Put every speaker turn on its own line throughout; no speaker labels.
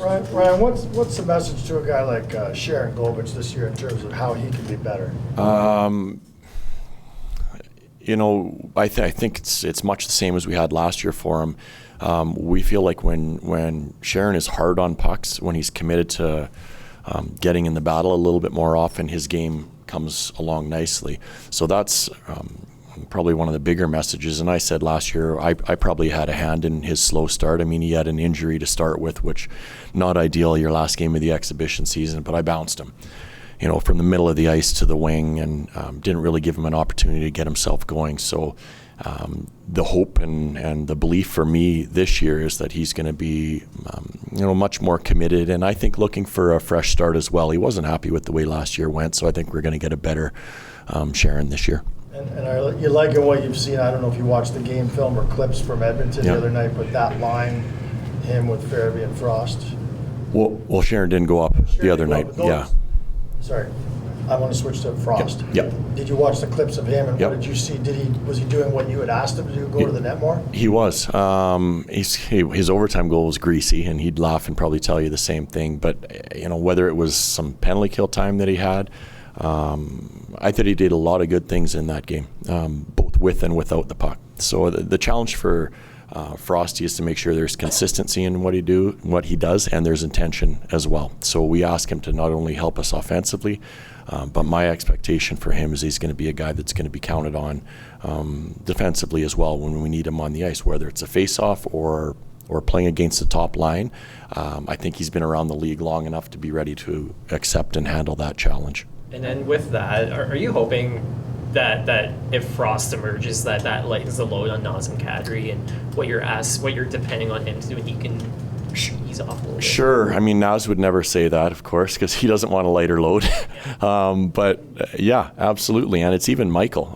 Ryan, what's the message to a guy like Sharon Govich this year in terms of how he can be better?
I think it's much the same as we had last year for him. We feel like when Sharon is hard on pucks, when he's committed to getting in the battle a little bit more often, his game comes along nicely. So that's probably one of the bigger messages. And I said last year, I probably had a hand in his slow start. I mean, he had an injury to start with, which not ideal, your last game of the exhibition season, but I bounced him, from the middle of the ice to the wing, and didn't really give him an opportunity to get himself going. So the hope and the belief for me this year is that he's going to be, much more committed, and I think looking for a fresh start as well. He wasn't happy with the way last year went, so I think we're going to get a better Sharon this year.
And are you liking what you've seen? I don't know if you watched the game film or clips from Edmonton the other night, but that line, him with Farabee and Frost.
Well, Sharon didn't go up the other night. Yeah.
Sorry, I want to switch to Frost.
Yep.
Did you watch the clips of him, and what did you see? Was he doing what you had asked him to do, go to the net more?
He was. His overtime goal was greasy, and he'd laugh and probably tell you the same thing. But whether it was some penalty kill time that he had, I thought he did a lot of good things in that game, both with and without the puck. So the challenge for Frosty is to make sure there's consistency in what he does, and there's intention as well. So we ask him to not only help us offensively, but my expectation for him is he's going to be a guy that's going to be counted on defensively as well when we need him on the ice, whether it's a face-off or playing against the top line. I think he's been around the league long enough to be ready to accept and handle that challenge.
And then with that, are you hoping that if Frost emerges, that lightens the load on Nazem Kadri, and what you're depending on him to do, and he can ease off a little bit?
Sure. I mean, Naz would never say that, of course, because he doesn't want a lighter load. But yeah, absolutely. And it's even Michael.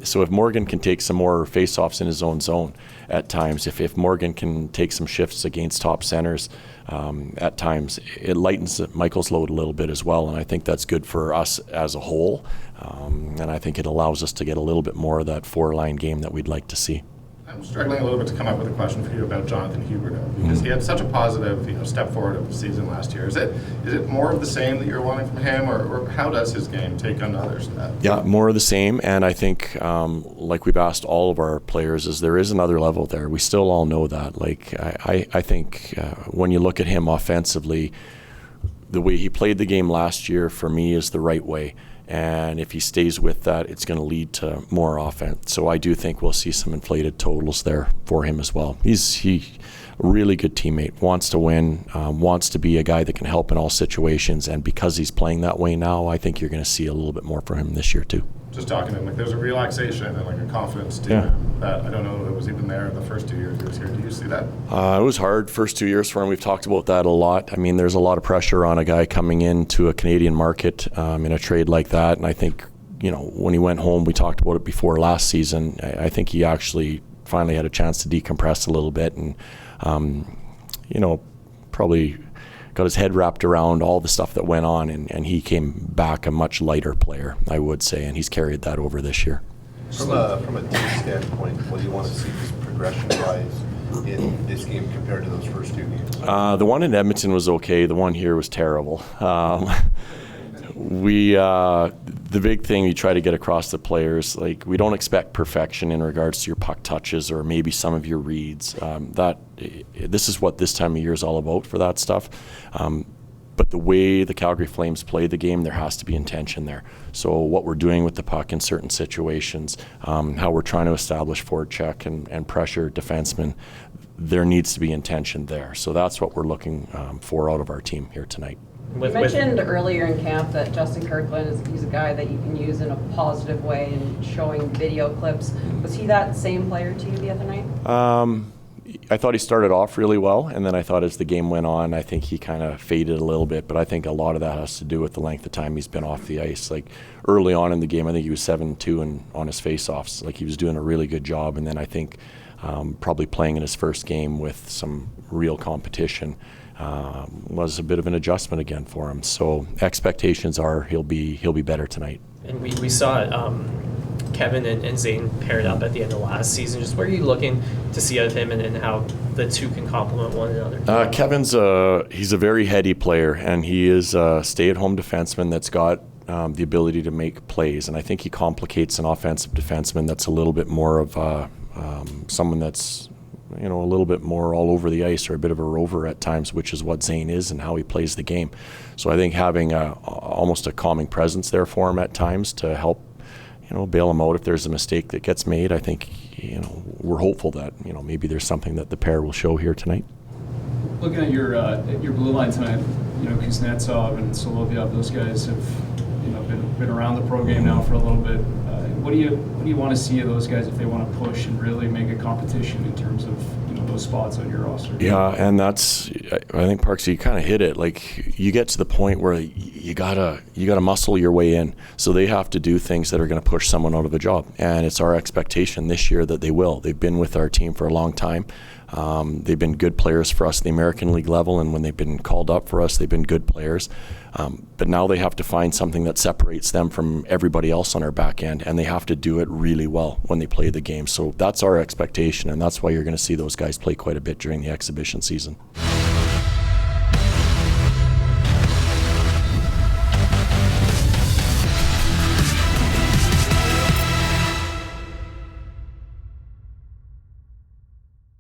So if Morgan can take some more face-offs in his own zone at times, if Morgan can take some shifts against top centers at times, it lightens Michael's load a little bit as well. And I think that's good for us as a whole. And I think it allows us to get a little bit more of that four-line game that we'd like to see.
I'm struggling a little bit to come up with a question for you about Jonathan Huberdeau, because he had such a positive step forward of the season last year. Is it more of the same that you're wanting from him, or how does his game take on others?
Yeah, more of the same. And I think, like we've asked all of our players, is there is another level there. We still all know that. Like I think when you look at him offensively, the way he played the game last year for me is the right way. And if he stays with that, it's going to lead to more offense. So I do think we'll see some inflated totals there for him as well. He's a really good teammate, wants to win, wants to be a guy that can help in all situations. And because he's playing that way now, I think you're going to see a little bit more from him this year too.
Just talking to him, there's a relaxation and a confidence to him that I don't know if it was even there the first 2 years he was here. Do you see that?
It was hard first 2 years for him. We've talked about that a lot. I mean, there's a lot of pressure on a guy coming into a Canadian market in a trade like that. And I think, when he went home, we talked about it before last season, I think he actually finally had a chance to decompress a little bit and, probably got his head wrapped around all the stuff that went on, and he came back a much lighter player, I would say, and he's carried that over this year.
From a team standpoint, what do you want to see progression-wise in this game compared to those first two games?
The one in Edmonton was okay. The one here was terrible. The big thing we try to get across to players, like, we don't expect perfection in regards to your puck touches or maybe some of your reads. This is what this time of year is all about for that stuff. But the way the Calgary Flames play the game, there has to be intention there. So what we're doing with the puck in certain situations, how we're trying to establish forward check and pressure defensemen, there needs to be intention there. So that's what we're looking for out of our team here tonight.
You mentioned earlier in camp that Justin Kirkland he's a guy that you can use in a positive way and showing video clips. Was he that same player to you the other night?
I thought he started off really well, and then I thought as the game went on, I think he kind of faded a little bit, but I think a lot of that has to do with the length of time he's been off the ice. Like, early on in the game, I think he was 7-2 on his face-offs. Like, he was doing a really good job, and then I think probably playing in his first game with some real competition was a bit of an adjustment again for him. So expectations are he'll be better tonight.
And we saw Kevin and Zane paired up at the end of last season. Just what are you looking to see out of him, and how the two can complement one another?
Kevin's he's a very heady player, and he is a stay-at-home defenseman that's got the ability to make plays, and I think he complicates an offensive defenseman that's a little bit more of someone that's a little bit more all over the ice, or a bit of a rover at times, which is what Zane is and how he plays the game. So I think having almost a calming presence there for him at times to help bail him out if there's a mistake that gets made. I think we're hopeful that maybe there's something that the pair will show here tonight.
Looking at your blue line tonight, Kuznetsov and Solovyov, those guys have been around the pro game now for a little bit. What do you want to see of those guys if they want to push and really make a competition in terms of those spots on your roster?
Yeah, and that's, I think, Parks, you kind of hit it. Like, you get to the point where you gotta muscle your way in. So they have to do things that are going to push someone out of a job, and it's our expectation this year that they will. They've been with our team for a long time. They've been good players for us at the American League level, and when they've been called up for us, they've been good players. But now they have to find something that separates them from everybody else on our back end, and they have to do it really well when they play the game. So that's our expectation, and that's why you're going to see those guys play quite a bit during the exhibition season.